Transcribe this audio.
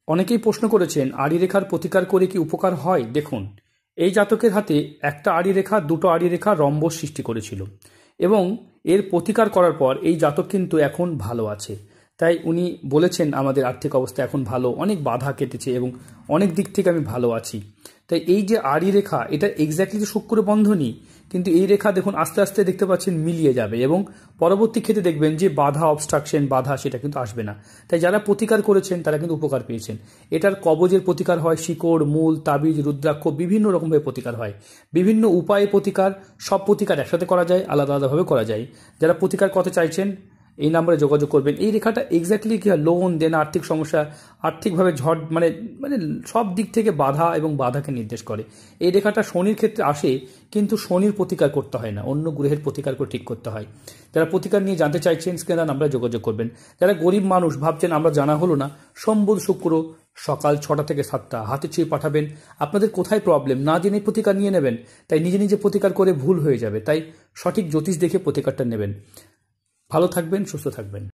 অনেকেই প্রশ্ন করেছেন আড়ি রেখার প্রতিকার করে কি উপকার হয়। দেখুন, এই জাতকের হাতে একটা আড়ি রেখা, দুটো আড়ি রেখা রম্বস সৃষ্টি করেছিল এবং এর প্রতিকার করার পর এই জাতক কিন্তু এখন ভালো আছে। তাই উনি বলেছেন আমাদের আর্থিক অবস্থা এখন ভালো, অনেক বাধা কেটেছে এবং অনেক দিক থেকে আমি ভালো আছি। তাই এই যে আড়ি রেখা, এটা এক্স্যাক্টলি যে শুক্র বন্ধনই, কিন্তু এই রেখা দেখুন আস্তে আস্তে দেখতে পাচ্ছেন মিলিয়ে যাবে এবং পরবর্তী ক্ষেত্রে দেখবেন যে বাধা, অবস্ট্রাকশন, বাধা সেটা কিন্তু আসবে না। তাই যারা প্রতিকার করেছেন তারা কিন্তু উপকার পেয়েছেন। এটার কবজের প্রতিকার হয়, শিকড়, মূল, তাবিজ, রুদ্রাক্ষ, বিভিন্ন রকমভাবে প্রতিকার হয়, বিভিন্ন উপায়ে প্রতিকার। সব প্রতিকার একসাথে করা যায়, আলাদা আলাদাভাবে করা যায়। যারা প্রতিকার করতে চাইছেন এই নাম্বারে যোগাযোগ করবেন। এই রেখাটা এক্স্যাক্টলি কি হয়, লোন দেনা, আর্থিক সমস্যা, আর্থিকভাবে ঝড়, মানে মানে সব দিক থেকে বাধা এবং বাধাকে নির্দেশ করে। এই রেখাটা শনির ক্ষেত্রে আসে, কিন্তু শনির প্রতিকার করতে হয় না, অন্য গ্রহের প্রতিকার করে ঠিক করতে হয়। যারা প্রতিকার নিয়ে জানতে চাইছেন স্ক্রিনে নাম্বারে যোগাযোগ করবেন। যারা গরিব মানুষ ভাবছেন আমরা জানা হলো না, সোম বুধ শুক্র সকাল 6টা থেকে 7টা হাতে ছুঁয়ে পাঠাবেন। আপনাদের কোথায় প্রবলেম না জেনে প্রতিকার নিয়ে নেবেন, তাই নিজে নিজে প্রতিকার করে ভুল হয়ে যাবে। তাই সঠিক জ্যোতিষ দেখে প্রতিকারটা নেবেন। ভালো থাকবেন, সুস্থ থাকবেন।